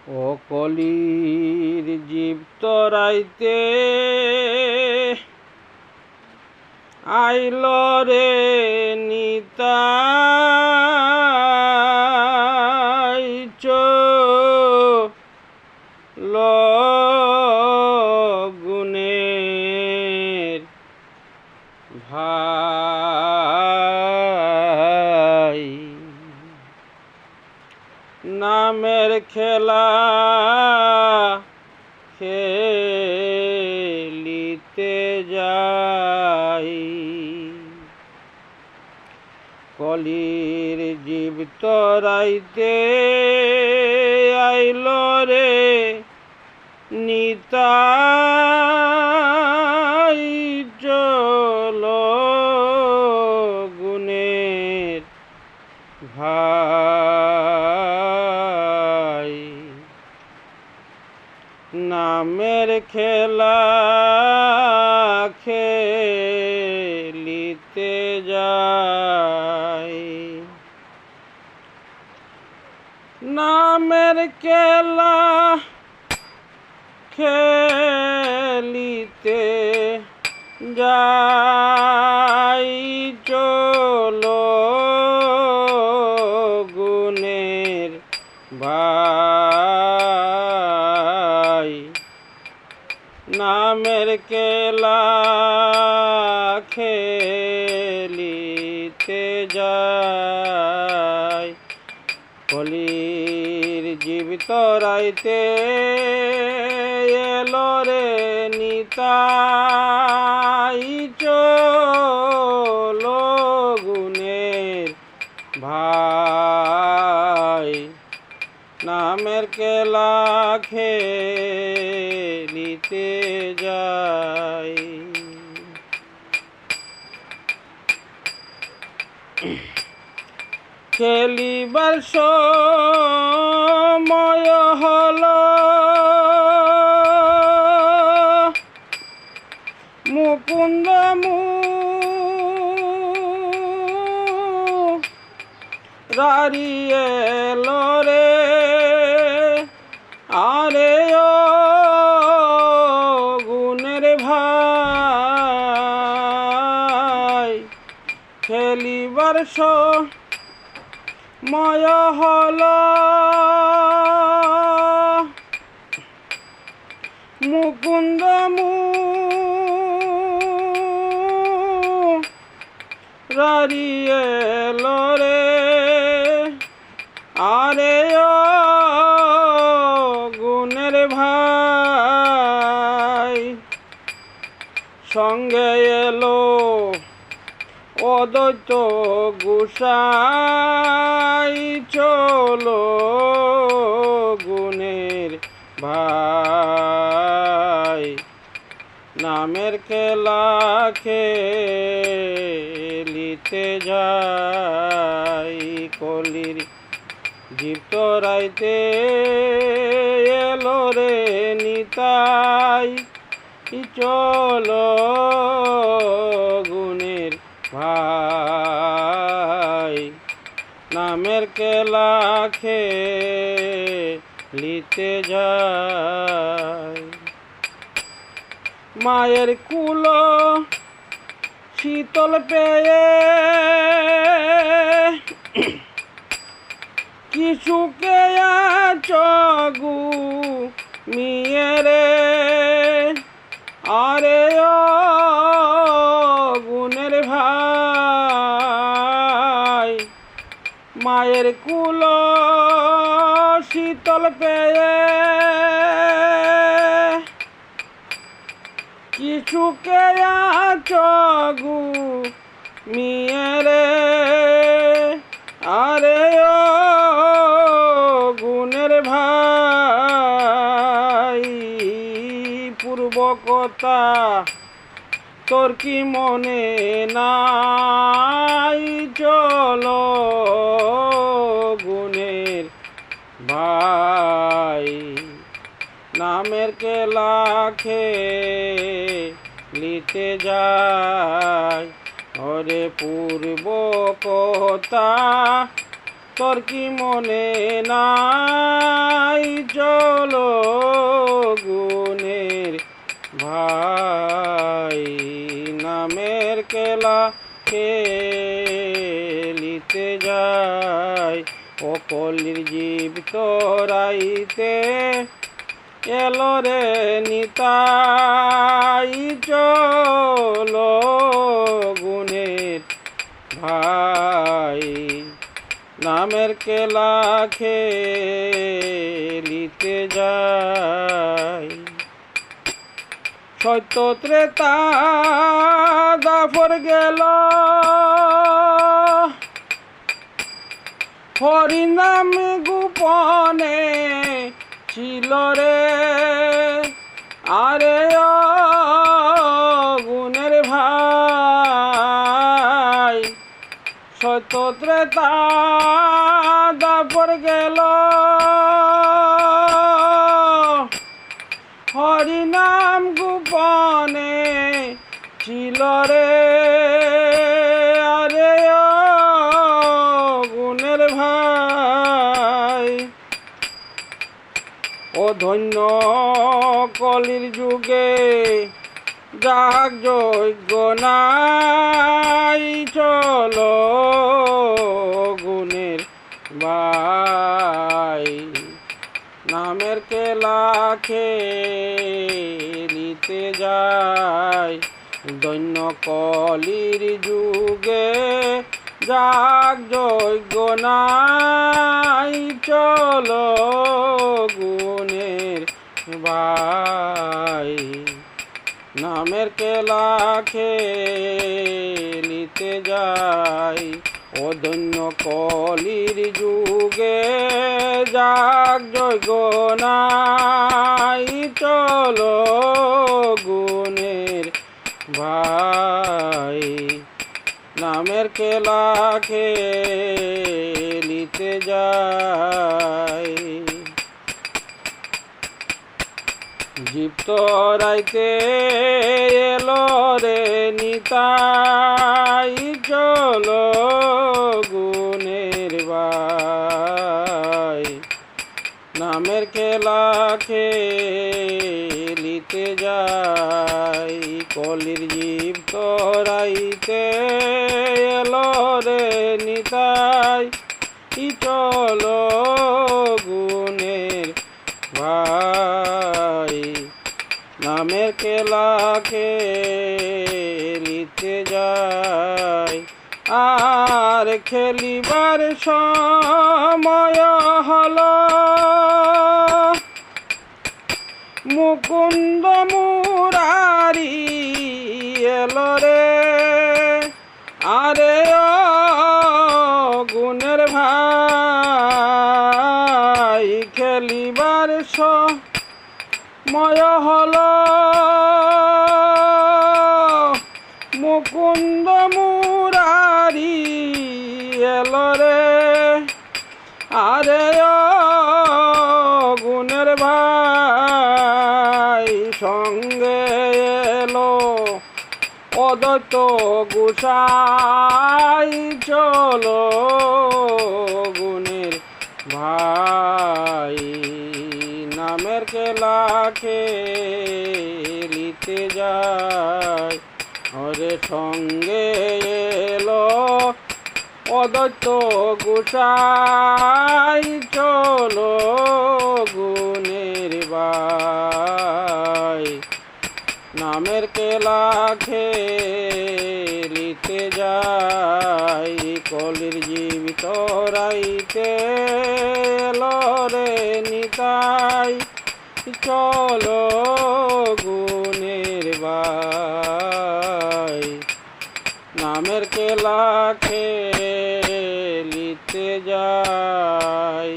ও কলির জীব তরাইতে আইল রে নিতাই চল গুণের ভাই নামের খেলা খেলিতে যাই কলির জীব তরাইতে আইল রে নিতাই চল গুণের ভাই নামের খেলা খেলিতে যাই নামের খেলা খেলিতে যাই চলো গুণের ভাই নামের খেলা খেলিতে যাই কলির জীব তরাইতে এলো রে নিতাই চলো গুণের ভাই নামের খেলা খেলিতে যাই খেলিবার সময় হলো মুকুন্দ মুরারিয়ে এলো রে আরে ও গুণের ভাই খেলিবার সময় হলো মুকুন্দ মুরারিয়ে এলো রে আরে ও গুণের ভাই সঙ্গে এলো অদ্বৈত গোসাই চলো গুণের ভাই নামের খেলা খেলিতে যাই কলির জীব তরাইতে এলো রে নিতাই চলো গুণের ভাই নামের খেলা খেলিতে যাই মায়ের কুলো শীতল পেয়ে কিছুকে চগু মিয়েরে আরে ও গুণের ভাই মায়ের কুলো শীতল পেয়ে কিছুকে চগু মিয়েরে আরে ও গুণের ভাই পূর্ব কথা তোর কি মনে নাই চলো গুণের ভাই নামের খেলা খেলিতে যায় ওরে পূর্ব কথা তোর কি মনে নাই চলো গুণের ভাই, নামের খেলা খেলিতে যাই। ও কলির জীব তোরাইতে এলো রে নিতাই, চলো গুণের ভাই, নামের খেলা খেলিতে যাই। সত্য ত্রেতা দাপর গেল, হরি নাম গোপনে ছিল রে, আরে ও গুণের ভাই, সত্য ত্রেতা দাপর গেল, হরি নাম গোপনে ছিল রে, আরে ও গুণের ভাই। ও ধন্য কলির যুগে যাগ যজ্ঞ নাই, চলো গুণের ভাই, নামের খেলা খেলিতে যাই। দৈন্য কলির যুগে যাগ যজ্ঞ নাই, চলো গুণের ভাই, নামের খেলা খেলিতে যাই। ও দৈন্য কলির যুগে যাগ যজ্ঞ নাই, চলো গুণের ভাই, নামের খেলা খেলিতে যাই। জীব তোরাইতে এলো রে নিতাই, চলো গুণের ভাই, নামের খেলা খেলিতে যাই। কলির জীব তোরাইতে এলো রে নিতাই, চলো গুণের ভাই, নামের খেলা খেলিতে যাই। আর খেলিবার সময় হলো, মুকুন্দ মুরারি এলো রে, আরে ও গুণের ভাই, খেলিবার সময় হলো, মুকুন্দ মুরারি এলো রে, আরে ও গুণের ভাই, সঙ্গে এলো অদ্বৈত গোসাই, চলো গুণের ভাই, নামের খেলা খেলিতে যাই। ওরে সঙ্গে এলো অদ্বৈত গোসাই, চলো গুণের ভাই, নামের খেলা খেলিতে যাই। কলির জীব তোরাইতে এলো রে নিতাই, চলো গুণের ভাই, নামের খেলা খেলিতে যাই।